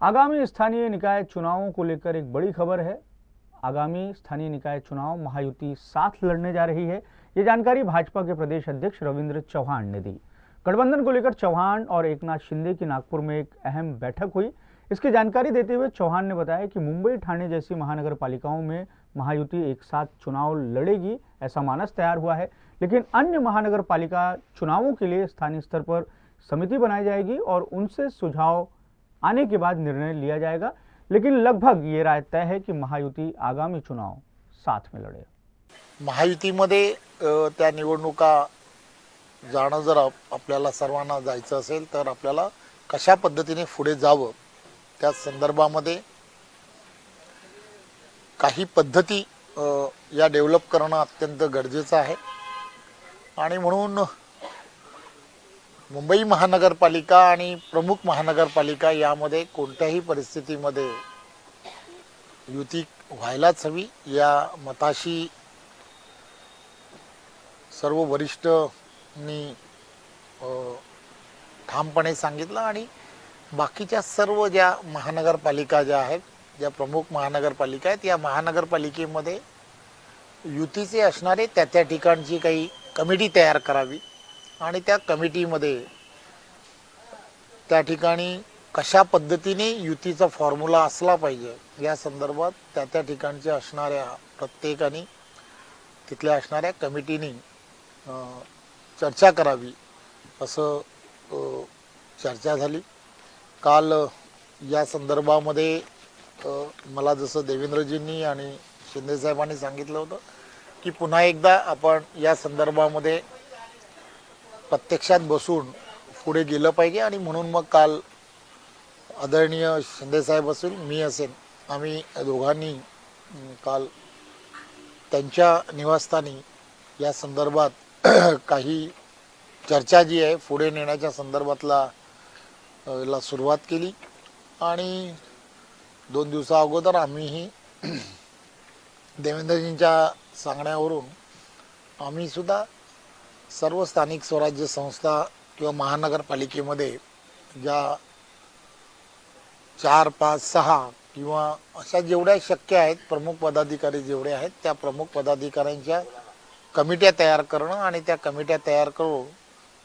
आगामी स्थानीय निकाय चुनावों को लेकर एक बड़ी खबर है। आगामी स्थानीय निकाय चुनाव महायुति साथ लड़ने जा रही है। ये जानकारी भाजपा के प्रदेश अध्यक्ष रविंद्र चौहान ने दी। गठबंधन को लेकर चौहान और एकनाथ शिंदे की नागपुर में एक अहम बैठक हुई। इसकी जानकारी देते हुए चौहान ने बताया कि मुंबई, ठाणे जैसी महानगर पालिकाओं में महायुति एक साथ चुनाव लड़ेगी, ऐसा मानस तैयार हुआ है। लेकिन अन्य महानगर पालिका चुनावों के लिए स्थानीय स्तर पर समिति बनाई जाएगी और उनसे सुझाव आने के बाद निर्णय लिया जाएगा। लेकिन लगभग ये राय तय है कि महायुति आगामी चुनाव साथ में लढेल। महायुतीमध्ये त्या निवडणुका जाणं जर आपल्याला सर्वांना जायचं असेल तर आपल्याला कशा पद्धतीने पुढे जावं त्या संदर्भामध्ये काही पद्धती या डेव्हलप करणं अत्यंत गरजेचं आहे। आणि म्हणून मुंबई महानगरपालिका आणि प्रमुख महानगरपालिका यामध्ये कोणत्याही परिस्थितीमध्ये युती व्हायलाच हवी या मताशी सर्व वरिष्ठांनी ठामपणे सांगितलं। आणि बाकीच्या सर्व ज्या महानगरपालिका ज्या आहेत, ज्या प्रमुख महानगरपालिका आहेत, या महानगरपालिकेमध्ये युतीचे असणारे त्या ठिकाणची काही कमिटी तयार करावी आणि त्या कमिटीमध्ये त्या ठिकाणी कशा पद्धतीने युतीचा फॉर्म्युला असला पाहिजे या संदर्भात त्या ठिकाणचे असणाऱ्या प्रत्येकाने तिथल्या असणाऱ्या कमिटीने चर्चा करावी असं चर्चा झाली। काल या संदर्भामध्ये मला जसं देवेंद्रजींनी आणि शिंदे साहेबांनी सांगितलं होतं की पुन्हा एकदा आपण या संदर्भामध्ये प्रत्यक्षात बसून पुढे गेलं पाहिजे। आणि म्हणून मग काल आदरणीय शिंदे साहेब असेल, मी असेल, आम्ही दोघांनी काल त्यांच्या निवासस्थानी या संदर्भात काही चर्चा जी आहे पुढे नेण्याच्या संदर्भातला ला सुरुवात केली। आणि 2 दिवसा अगोदर आम्हीही देवेंद्रजींच्या सांगण्यावरून आम्ही सुद्धा सर्व स्थानिक स्वराज्य संस्था किंवा महानगरपालिकेमध्ये ज्या 4, 5, 6 किंवा अशा जेवढ्या शक्य आहेत प्रमुख पदाधिकारी जेवढे आहेत त्या प्रमुख पदाधिकाऱ्यांच्या कमिट्या तयार करणं आणि त्या कमिट्या तयार करून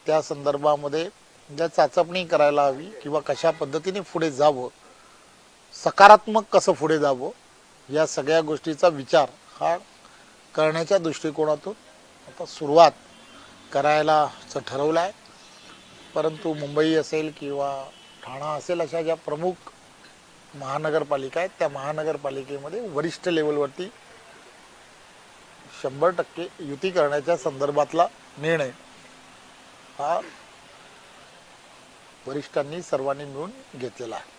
त्या संदर्भामध्ये ज्या चाचपणी करायला हवी किंवा कशा पद्धतीने पुढे जावं, सकारात्मक कसं पुढे जावं या सगळ्या गोष्टीचा विचार हा करण्याच्या दृष्टिकोनातून आता सुरुवात करायला ठरवलं आहे। परंतु मुंबई असेल किंवा ठाणा असेल अशा ज्या प्रमुख महानगरपालिका आहेत त्या महानगरपालिकेमध्ये वरिष्ठ लेवलवरती 100% युती करण्याच्या संदर्भातला निर्णय हा वरिष्ठांनी सर्वांनी मिळून घेतलेला आहे।